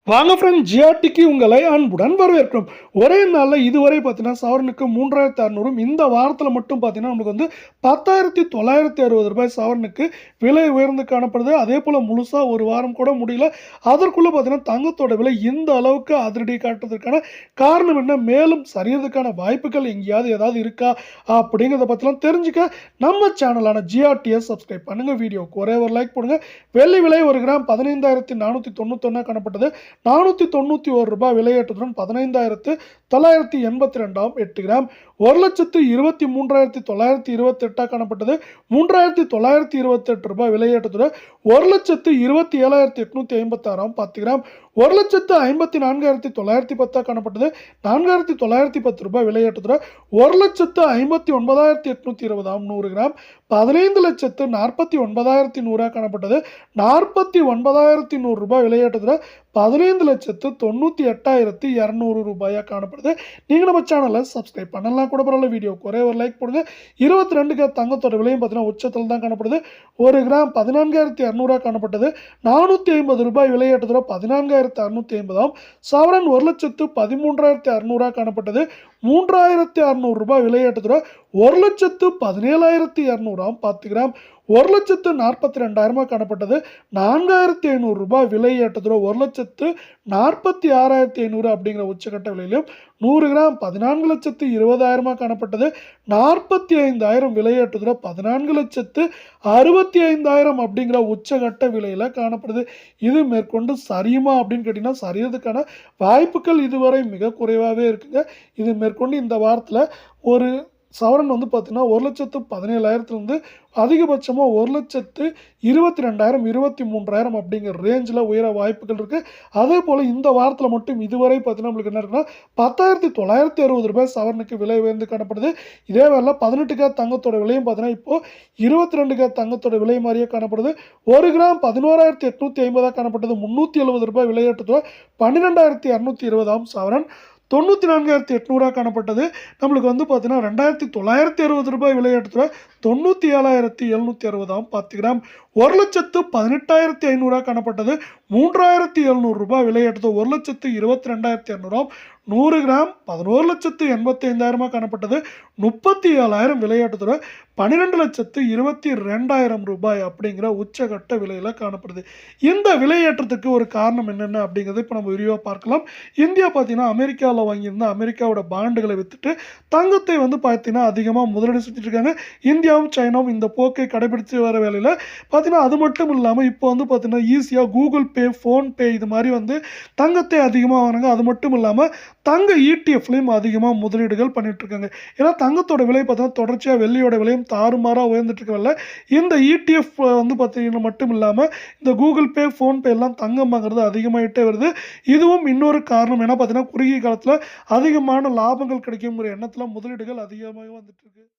வாங்க ஃப்ரெண்ட், ஜிஆர்டிக்கு உங்களை அன்புடன் வரவேற்கிறோம். ஒரே நாளில் இதுவரை பார்த்தீங்கன்னா சவரனுக்கு 3600, இந்த வாரத்தில் மட்டும் பார்த்தீங்கன்னா நமக்கு வந்து 10,960 ரூபாய் சவரனுக்கு விலை உயர்ந்து காணப்படுது. அதே போல் முழுசாக ஒரு வாரம் கூட முடியல, அதற்குள்ளே பார்த்தீங்கன்னா தங்கத்தோட விலை இந்த அளவுக்கு அதிரடி காட்டுறதுக்கான காரணம் என்ன, மேலும் சரியறதுக்கான வாய்ப்புகள் எங்கேயாவது ஏதாவது இருக்கா அப்படிங்கிறத பற்றிலாம் தெரிஞ்சுக்க நம்ம சேனலான ஜிஆர்டிஎஸ் சப்ஸ்கிரைப் பண்ணுங்கள். வீடியோக்கு ஒரே ஒரு லைக் போடுங்க. வெள்ளி விலை ஒரு கிராம் 15,491 காணப்பட்டது. 491 ரூபாய் விலையேற்றத்துடன் 15,982 8 கிராம். 1,23,928 காணப்பட்டது. 3,928 ரூபாய் விலையேற்றத்துடன் 1,27,856 10 கிராம். 1,54,910 காணப்பட்டது. 4,910 ரூபாய் விலையேற்றத்துடன் 1,59,820 100 கிராம். 15,49,100 காணப்பட்டது. 49,100 ரூபாய் விலையேற்றத்துடன் 15,98,200 ரூபாயா காணப்படுது. நீங்கள் நம்ம சேனலை சப்ஸ்கிரைப் பண்ணலாம் கூட பரவாயில்ல, வீடியோக்கு ஒரே ஒரு லைக் போடுங்க. 22 கிராம் தங்கத்தோட விலையும் பார்த்தீங்கன்னா உச்சத்தில் தான் காணப்படுது. ஒரு கிராம் 14,200 காணப்பட்டது. 450 ரூபாய் விலையேற்றத்துடன் 14,650 சவரன் 1,13,600 காணப்பட்டது. 3,600 ரூபாய் விலையேற்றத்துடன் 1,17,200 10 கிராம். 1,42,000 காணப்பட்டது. 4,500 ரூபாய் விலையேற்றத்துடன் 1,46,500 அப்படிங்கிற உச்சகட்ட விலையிலும் 100 கிராம் 14,20,000 காணப்பட்டது. 45,000 விலையேற்றத்துடன் 14,65,000 அப்படிங்கிற உச்சகட்ட விலையில காணப்படுது. இது மேற்கொண்டு சரியுமா அப்படின்னு கேட்டீங்கன்னா சரியறதுக்கான வாய்ப்புகள் இதுவரை மிக குறைவாகவே இருக்குங்க. இது மேற்கொண்டு இந்த வாரத்தில் ஒரு சவரன் வந்து பார்த்தீங்கன்னா 1,17,000 அதிகபட்சமாக 1,22,000 23,000 அப்படிங்கிற ரேஞ்சில் உயர வாய்ப்புகள் இருக்குது. அதே போல் இந்த வாரத்தில் மட்டும் இதுவரை பார்த்தீங்கன்னா நம்மளுக்கு என்ன இருக்குன்னா 10,960 ரூபாய் சவரனுக்கு விலை உயர்ந்து காணப்படுது. இதே வேலை 18 கிராம் தங்கத்தோட விலையும் பார்த்தீங்கன்னா இப்போது 22 கிராம் தங்கத்தோட விலை மாதிரியே காணப்படுது. ஒரு கிராம் 11,850 காணப்பட்டது. 370 ரூபாய் விலையேற்றத்துடன் 12,220 சவரன். 94,800 காணப்பட்டது. நம்மளுக்கு வந்து பார்த்தீங்கன்னா 2,960 ரூபாய் விலையேற்றத்துடன் 97,760 10 கிராம். 1,18,500 காணப்பட்டது. 3,700 ரூபாய் விலையேற்றத்து 1,22,200 100 கிராம். 11,85,000 காணப்பட்டது. 37,000 விலையேற்றத்துடன் 12,22,000 ரூபாய் அப்படிங்கிற உச்சகட்ட விலையில் காணப்படுது. இந்த விலையேற்றத்துக்கு ஒரு காரணம் என்னென்ன அப்படிங்கிறத இப்போ நம்ம விரிவாக பார்க்கலாம். இந்தியா பார்த்தீங்கன்னா அமெரிக்காவில் வாங்கியிருந்த அமெரிக்காவோட பாண்டுகளை விற்றுட்டு தங்கத்தை வந்து பார்த்தீங்கன்னா அதிகமாக முதலீடு செஞ்சுட்டு இருக்காங்க. இந்தியாவும் சைனாவும் இந்த போக்கை கடைபிடித்து வர வேலையில் பார்த்தீங்கன்னா அது மட்டும் இல்லாமல் இப்போ வந்து பார்த்தீங்கன்னா ஈஸியாக கூகுள் பே, ஃபோன்பே இது மாதிரி வந்து தங்கத்தை அதிகமாக வாங்கினாங்க. அது மட்டும் இல்லாமல் தங்க இடிஎஃப்லையும் அதிகமாக முதலீடுகள் பண்ணிட்டு இருக்காங்க. ஏன்னா தங்கத்தோட விலை பார்த்தீங்கன்னா தொடர்ச்சியாக வெள்ளியோட விலையும் தாறுமாறாக உயர்ந்துட்டு இருக்கவில்லை. இந்த இடிஎஃப் வந்து பார்த்தீங்கன்னா மட்டும் இல்லாமல் இந்த கூகுள் பே, ஃபோன்பே எல்லாம் தங்கம் வாங்குறது அதிகமாகிட்டே வருது. இதுவும் இன்னொரு காரணம். ஏன்னா பார்த்தீங்கன்னா குறுகிய காலத்தில் அதிகமான லாபங்கள் கிடைக்குங்கிற எண்ணத்தில் முதலீடுகள் அதிகமாக வந்துட்டு இருக்கு.